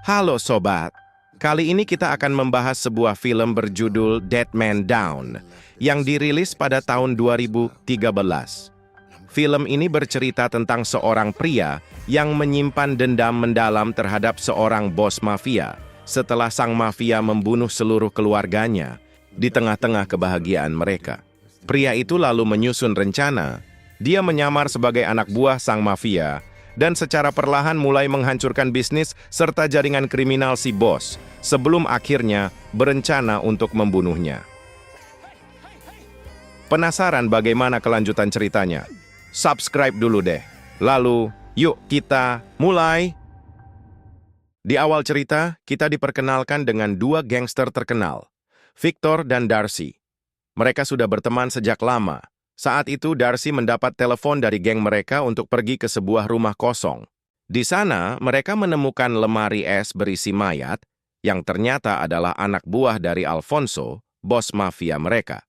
Halo sobat, kali ini kita akan membahas sebuah film berjudul Dead Man Down yang dirilis pada tahun 2013. Film ini bercerita tentang seorang pria yang menyimpan dendam mendalam terhadap seorang bos mafia setelah sang mafia membunuh seluruh keluarganya di tengah-tengah kebahagiaan mereka. Pria itu lalu menyusun rencana. Dia menyamar sebagai anak buah sang mafia dan secara perlahan mulai menghancurkan bisnis serta jaringan kriminal si bos sebelum akhirnya berencana untuk membunuhnya. Penasaran bagaimana kelanjutan ceritanya? Subscribe dulu deh. Lalu, yuk kita mulai. Di awal cerita, kita diperkenalkan dengan dua gangster terkenal, Victor dan Darcy. Mereka sudah berteman sejak lama. Saat itu, Darcy mendapat telepon dari geng mereka untuk pergi ke sebuah rumah kosong. Di sana, mereka menemukan lemari es berisi mayat yang ternyata adalah anak buah dari Alfonso, bos mafia mereka.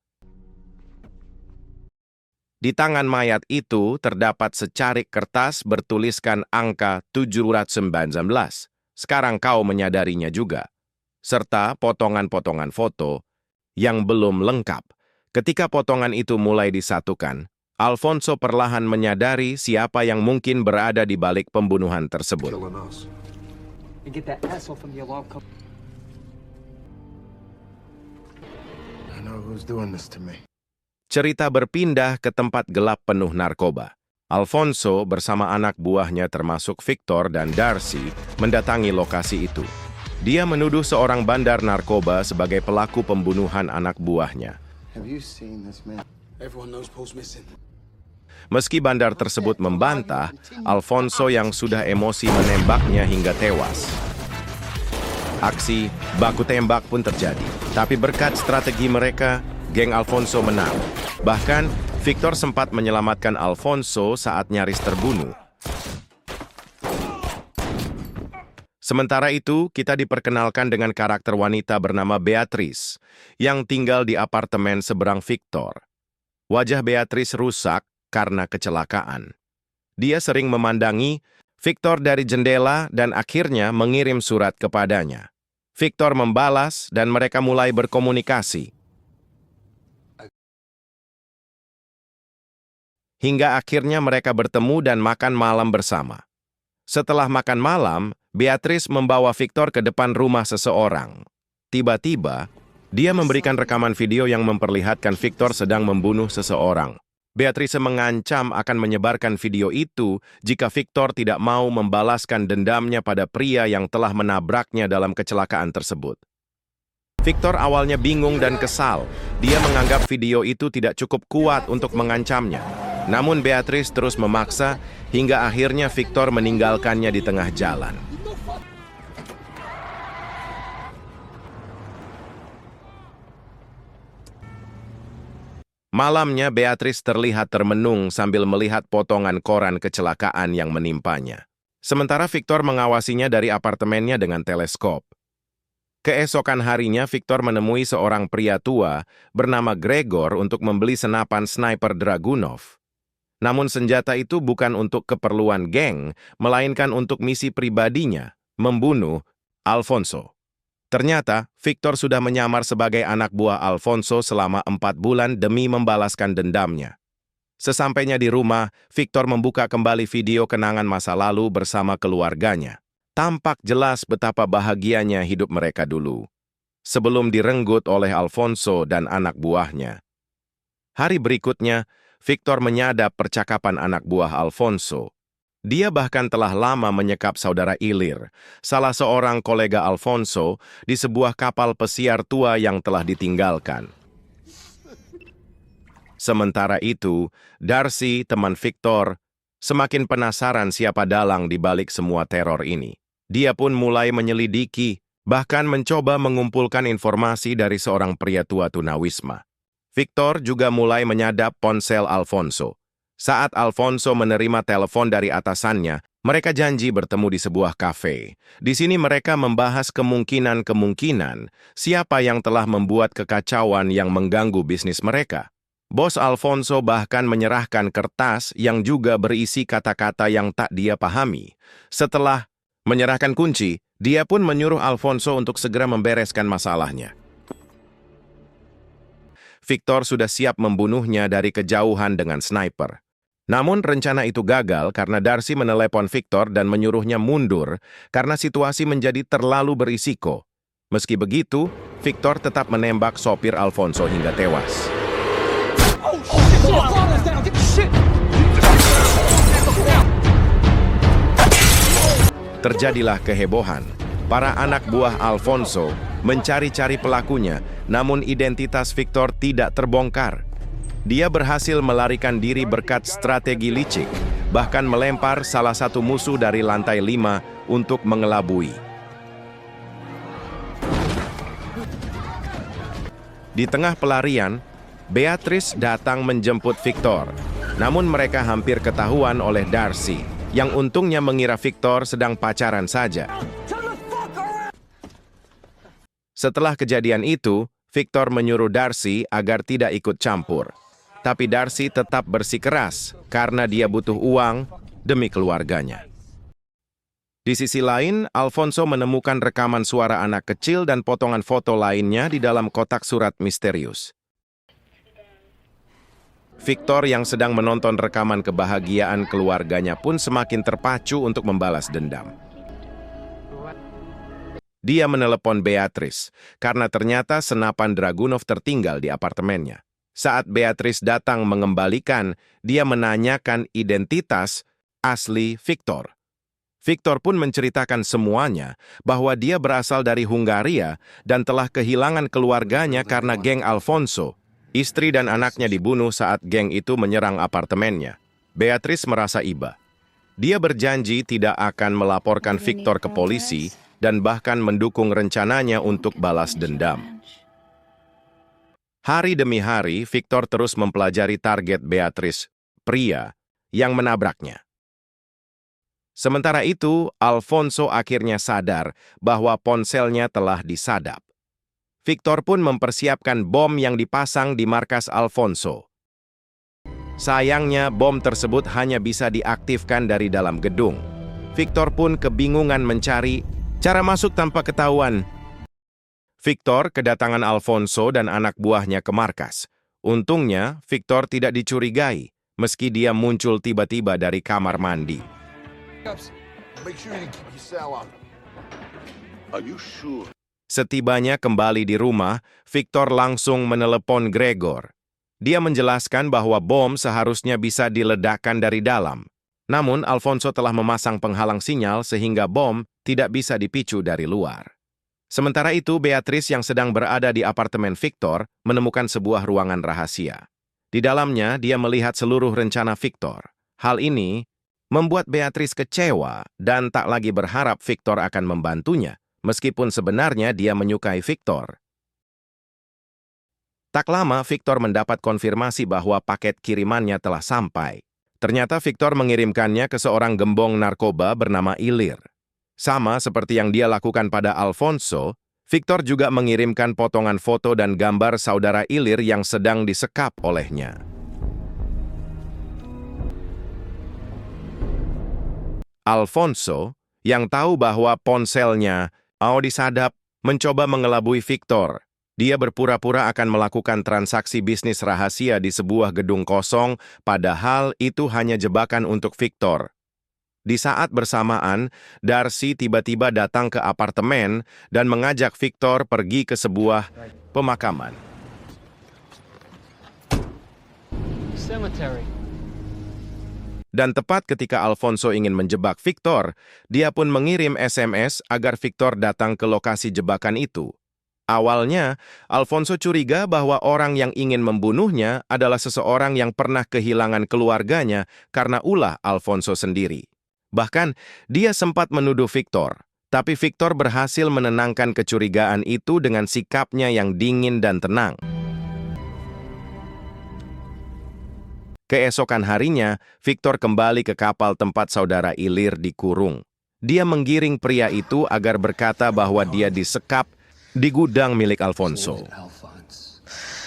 Di tangan mayat itu terdapat secarik kertas bertuliskan angka 719. Sekarang kau menyadarinya juga. Serta potongan-potongan foto yang belum lengkap. Ketika potongan itu mulai disatukan, Alfonso perlahan menyadari siapa yang mungkin berada di balik pembunuhan tersebut. Cerita berpindah ke tempat gelap penuh narkoba. Alfonso bersama anak buahnya termasuk Victor dan Darcy mendatangi lokasi itu. Dia menuduh seorang bandar narkoba sebagai pelaku pembunuhan anak buahnya. Meski bandar tersebut membantah, Alfonso yang sudah emosi menembaknya hingga tewas. Aksi baku tembak pun terjadi, tapi berkat strategi mereka, geng Alfonso menang. Bahkan, Victor sempat menyelamatkan Alfonso saat nyaris terbunuh. Sementara itu, kita diperkenalkan dengan karakter wanita bernama Beatrice, yang tinggal di apartemen seberang Victor. Wajah Beatrice rusak karena kecelakaan. Dia sering memandangi Victor dari jendela dan akhirnya mengirim surat kepadanya. Victor membalas dan mereka mulai berkomunikasi. Hingga akhirnya mereka bertemu dan makan malam bersama. Setelah makan malam, Beatrice membawa Victor ke depan rumah seseorang. Tiba-tiba, dia memberikan rekaman video yang memperlihatkan Victor sedang membunuh seseorang. Beatrice mengancam akan menyebarkan video itu jika Victor tidak mau membalaskan dendamnya pada pria yang telah menabraknya dalam kecelakaan tersebut. Victor awalnya bingung dan kesal. Dia menganggap video itu tidak cukup kuat untuk mengancamnya. Namun Beatrice terus memaksa hingga akhirnya Victor meninggalkannya di tengah jalan. Malamnya, Beatrice terlihat termenung sambil melihat potongan koran kecelakaan yang menimpanya. Sementara Victor mengawasinya dari apartemennya dengan teleskop. Keesokan harinya, Victor menemui seorang pria tua bernama Gregor untuk membeli senapan sniper Dragunov. Namun senjata itu bukan untuk keperluan geng, melainkan untuk misi pribadinya, membunuh Alfonso. Ternyata, Victor sudah menyamar sebagai anak buah Alfonso selama 4 bulan demi membalaskan dendamnya. Sesampainya di rumah, Victor membuka kembali video kenangan masa lalu bersama keluarganya. Tampak jelas betapa bahagianya hidup mereka dulu, sebelum direnggut oleh Alfonso dan anak buahnya. Hari berikutnya, Victor menyadap percakapan anak buah Alfonso. Dia bahkan telah lama menyekap saudara Ilir, salah seorang kolega Alfonso, di sebuah kapal pesiar tua yang telah ditinggalkan. Sementara itu, Darcy, teman Victor, semakin penasaran siapa dalang di balik semua teror ini. Dia pun mulai menyelidiki, bahkan mencoba mengumpulkan informasi dari seorang pria tua tunawisma. Victor juga mulai menyadap ponsel Alfonso. Saat Alfonso menerima telepon dari atasannya, mereka janji bertemu di sebuah kafe. Di sini mereka membahas kemungkinan-kemungkinan siapa yang telah membuat kekacauan yang mengganggu bisnis mereka. Bos Alfonso bahkan menyerahkan kertas yang juga berisi kata-kata yang tak dia pahami. Setelah Menyerahkan kunci, dia pun menyuruh Alfonso untuk segera membereskan masalahnya. Victor sudah siap membunuhnya dari kejauhan dengan sniper. Namun rencana itu gagal karena Darcy menelepon Victor dan menyuruhnya mundur karena situasi menjadi terlalu berisiko. Meski begitu, Victor tetap menembak sopir Alfonso hingga tewas. Terjadilah kehebohan. Para anak buah Alfonso mencari-cari pelakunya, namun identitas Victor tidak terbongkar. Dia berhasil melarikan diri berkat strategi licik, bahkan melempar salah satu musuh dari lantai 5 untuk mengelabui. Di tengah pelarian, Beatrice datang menjemput Victor. Namun mereka hampir ketahuan oleh Darcy, yang untungnya mengira Victor sedang pacaran saja. Setelah kejadian itu, Victor menyuruh Darcy agar tidak ikut campur. Tapi Darcy tetap bersikeras karena dia butuh uang demi keluarganya. Di sisi lain, Alfonso menemukan rekaman suara anak kecil dan potongan foto lainnya di dalam kotak surat misterius. Victor yang sedang menonton rekaman kebahagiaan keluarganya pun semakin terpacu untuk membalas dendam. Dia menelepon Beatrice karena ternyata senapan Dragunov tertinggal di apartemennya. Saat Beatrice datang mengembalikan, dia menanyakan identitas asli Victor. Victor pun menceritakan semuanya bahwa dia berasal dari Hungaria dan telah kehilangan keluarganya karena geng Alfonso. Istri dan anaknya dibunuh saat geng itu menyerang apartemennya. Beatrice merasa iba. Dia berjanji tidak akan melaporkan Victor ke polisi dan bahkan mendukung rencananya untuk balas dendam. Hari demi hari, Victor terus mempelajari target Beatrice, pria yang menabraknya. Sementara itu, Alfonso akhirnya sadar bahwa ponselnya telah disadap. Victor pun mempersiapkan bom yang dipasang di markas Alfonso. Sayangnya, bom tersebut hanya bisa diaktifkan dari dalam gedung. Victor pun kebingungan mencari cara masuk tanpa ketahuan. Victor kedatangan Alfonso dan anak buahnya ke markas. Untungnya, Victor tidak dicurigai, meski dia muncul tiba-tiba dari kamar mandi. Setibanya kembali di rumah, Victor langsung menelepon Gregor. Dia menjelaskan bahwa bom seharusnya bisa diledakkan dari dalam. Namun, Alfonso telah memasang penghalang sinyal sehingga bom tidak bisa dipicu dari luar. Sementara itu, Beatrice yang sedang berada di apartemen Victor menemukan sebuah ruangan rahasia. Di dalamnya, dia melihat seluruh rencana Victor. Hal ini membuat Beatrice kecewa dan tak lagi berharap Victor akan membantunya, meskipun sebenarnya dia menyukai Victor. Tak lama, Victor mendapat konfirmasi bahwa paket kirimannya telah sampai. Ternyata Victor mengirimkannya ke seorang gembong narkoba bernama Ilir. Sama seperti yang dia lakukan pada Alfonso, Victor juga mengirimkan potongan foto dan gambar saudara Ilir yang sedang disekap olehnya. Alfonso, yang tahu bahwa ponselnya mau disadap, mencoba mengelabui Victor. Dia berpura-pura akan melakukan transaksi bisnis rahasia di sebuah gedung kosong, padahal itu hanya jebakan untuk Victor. Di saat bersamaan, Darcy tiba-tiba datang ke apartemen dan mengajak Victor pergi ke sebuah pemakaman. Dan tepat ketika Alfonso ingin menjebak Victor, dia pun mengirim SMS agar Victor datang ke lokasi jebakan itu. Awalnya, Alfonso curiga bahwa orang yang ingin membunuhnya adalah seseorang yang pernah kehilangan keluarganya karena ulah Alfonso sendiri. Bahkan, dia sempat menuduh Victor, tapi Victor berhasil menenangkan kecurigaan itu dengan sikapnya yang dingin dan tenang. Keesokan harinya, Victor kembali ke kapal tempat saudara Ilir dikurung. Dia menggiring pria itu agar berkata bahwa dia disekap di gudang milik Alfonso.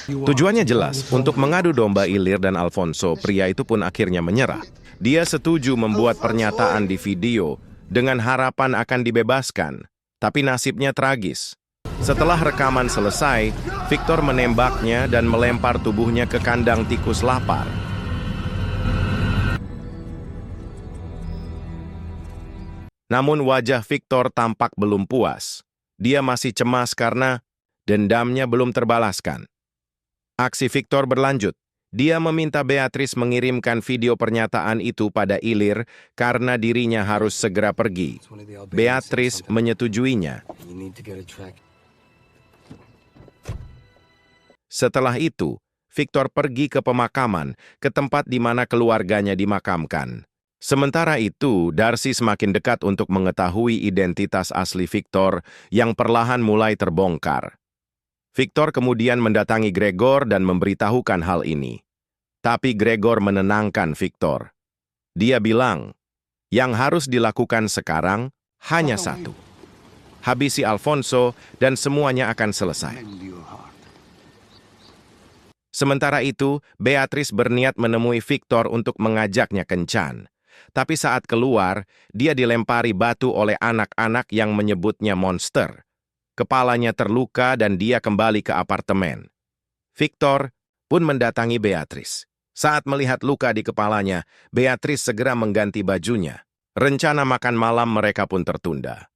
Tujuannya jelas, untuk mengadu domba Ilir dan Alfonso, pria itu pun akhirnya menyerah. Dia setuju membuat pernyataan di video dengan harapan akan dibebaskan, tapi nasibnya tragis. Setelah rekaman selesai, Victor menembaknya dan melempar tubuhnya ke kandang tikus lapar. Namun wajah Victor tampak belum puas. Dia masih cemas karena dendamnya belum terbalaskan. Aksi Victor berlanjut. Dia meminta Beatrice mengirimkan video pernyataan itu pada Ilir karena dirinya harus segera pergi. Beatrice menyetujuinya. Setelah itu, Victor pergi ke pemakaman, ke tempat di mana keluarganya dimakamkan. Sementara itu, Darcy semakin dekat untuk mengetahui identitas asli Victor yang perlahan mulai terbongkar. Victor kemudian mendatangi Gregor dan memberitahukan hal ini. Tapi Gregor menenangkan Victor. Dia bilang, yang harus dilakukan sekarang hanya satu. Habisi Alfonso dan semuanya akan selesai. Sementara itu, Beatrice berniat menemui Victor untuk mengajaknya kencan. Tapi saat keluar, dia dilempari batu oleh anak-anak yang menyebutnya monster. Kepalanya terluka dan dia kembali ke apartemen. Victor pun mendatangi Beatrice. Saat melihat luka di kepalanya, Beatrice segera mengganti bajunya. Rencana makan malam mereka pun tertunda.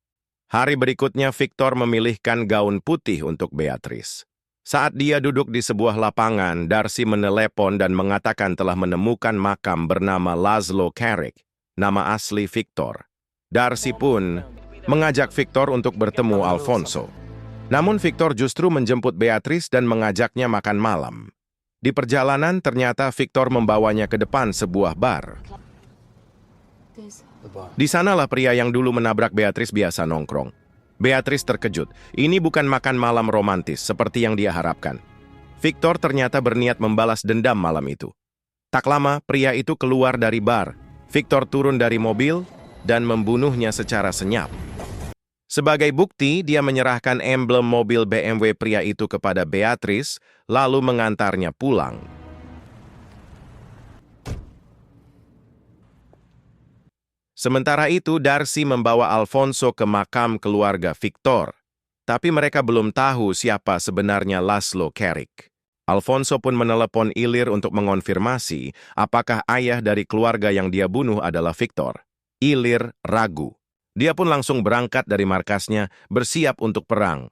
Hari berikutnya, Victor memilihkan gaun putih untuk Beatrice. Saat dia duduk di sebuah lapangan, Darcy menelepon dan mengatakan telah menemukan makam bernama Laszlo Carrick, nama asli Victor. Darcy pun mengajak Victor untuk bertemu Alfonso. Namun Victor justru menjemput Beatrice dan mengajaknya makan malam. Di perjalanan, ternyata Victor membawanya ke depan sebuah bar. Di sanalah pria yang dulu menabrak Beatrice biasa nongkrong. Beatrice terkejut. Ini bukan makan malam romantis seperti yang dia harapkan. Victor ternyata berniat membalas dendam malam itu. Tak lama, pria itu keluar dari bar. Victor turun dari mobil dan membunuhnya secara senyap. Sebagai bukti, dia menyerahkan emblem mobil BMW pria itu kepada Beatrice, lalu mengantarnya pulang. Sementara itu, Darcy membawa Alfonso ke makam keluarga Victor. Tapi mereka belum tahu siapa sebenarnya Laszlo Carrick. Alfonso pun menelepon Ilir untuk mengonfirmasi apakah ayah dari keluarga yang dia bunuh adalah Victor. Ilir ragu. Dia pun langsung berangkat dari markasnya, bersiap untuk perang.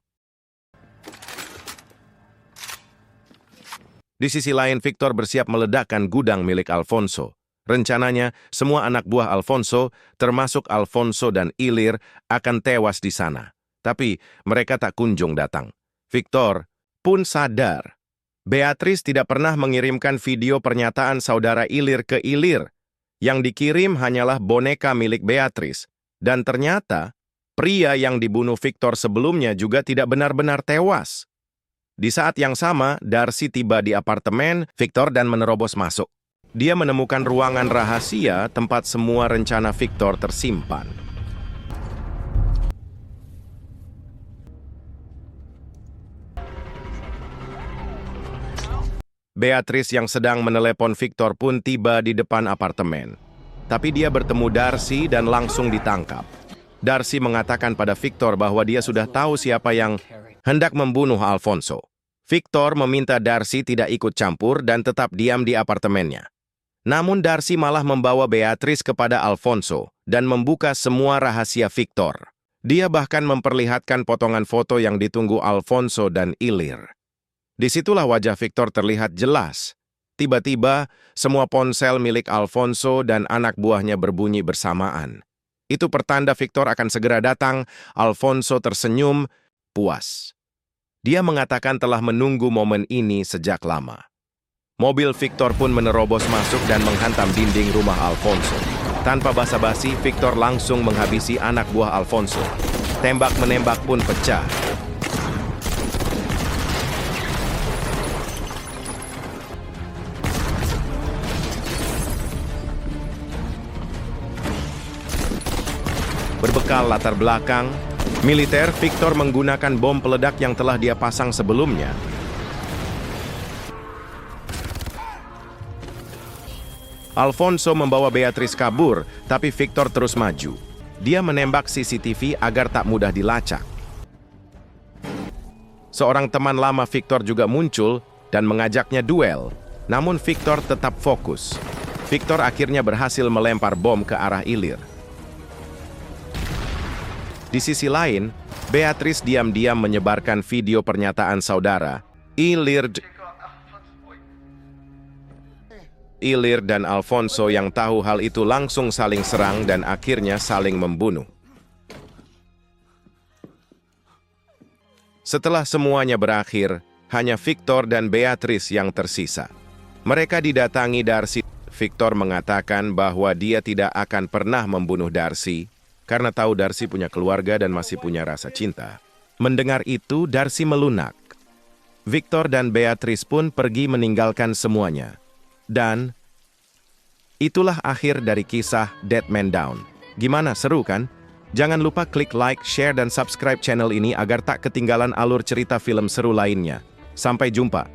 Di sisi lain, Victor bersiap meledakkan gudang milik Alfonso. Rencananya, semua anak buah Alfonso, termasuk Alfonso dan Ilir, akan tewas di sana. Tapi mereka tak kunjung datang. Victor pun sadar. Beatrice tidak pernah mengirimkan video pernyataan saudara Ilir ke Ilir. Yang dikirim hanyalah boneka milik Beatrice. Dan ternyata, pria yang dibunuh Victor sebelumnya juga tidak benar-benar tewas. Di saat yang sama, Darcy tiba di apartemen Victor dan menerobos masuk. Dia menemukan ruangan rahasia tempat semua rencana Victor tersimpan. Beatrice yang sedang menelepon Victor pun tiba di depan apartemen. Tapi dia bertemu Darcy dan langsung ditangkap. Darcy mengatakan pada Victor bahwa dia sudah tahu siapa yang hendak membunuh Alfonso. Victor meminta Darcy tidak ikut campur dan tetap diam di apartemennya. Namun Darcy malah membawa Beatrice kepada Alfonso dan membuka semua rahasia Victor. Dia bahkan memperlihatkan potongan foto yang ditunggu Alfonso dan Ilir. Disitulah wajah Victor terlihat jelas. Tiba-tiba, semua ponsel milik Alfonso dan anak buahnya berbunyi bersamaan. Itu pertanda Victor akan segera datang. Alfonso tersenyum, puas. Dia mengatakan telah menunggu momen ini sejak lama. Mobil Victor pun menerobos masuk dan menghantam dinding rumah Alfonso. Tanpa basa-basi, Victor langsung menghabisi anak buah Alfonso. Tembak-menembak pun pecah. Berbekal latar belakang militer, Victor menggunakan bom peledak yang telah dia pasang sebelumnya. Alfonso membawa Beatrice kabur, tapi Victor terus maju. Dia menembak CCTV agar tak mudah dilacak. Seorang teman lama Victor juga muncul dan mengajaknya duel, namun Victor tetap fokus. Victor akhirnya berhasil melempar bom ke arah Ilir. Di sisi lain, Beatrice diam-diam menyebarkan video pernyataan saudara, Ilir dan Alfonso yang tahu hal itu langsung saling serang dan akhirnya saling membunuh. Setelah semuanya berakhir, hanya Victor dan Beatrice yang tersisa. Mereka didatangi Darcy. Victor mengatakan bahwa dia tidak akan pernah membunuh Darcy, karena tahu Darcy punya keluarga dan masih punya rasa cinta. Mendengar itu, Darcy melunak. Victor dan Beatrice pun pergi meninggalkan semuanya. Dan itulah akhir dari kisah Dead Man Down. Gimana, seru kan? Jangan lupa klik like, share, dan subscribe channel ini agar tak ketinggalan alur cerita film seru lainnya. Sampai jumpa.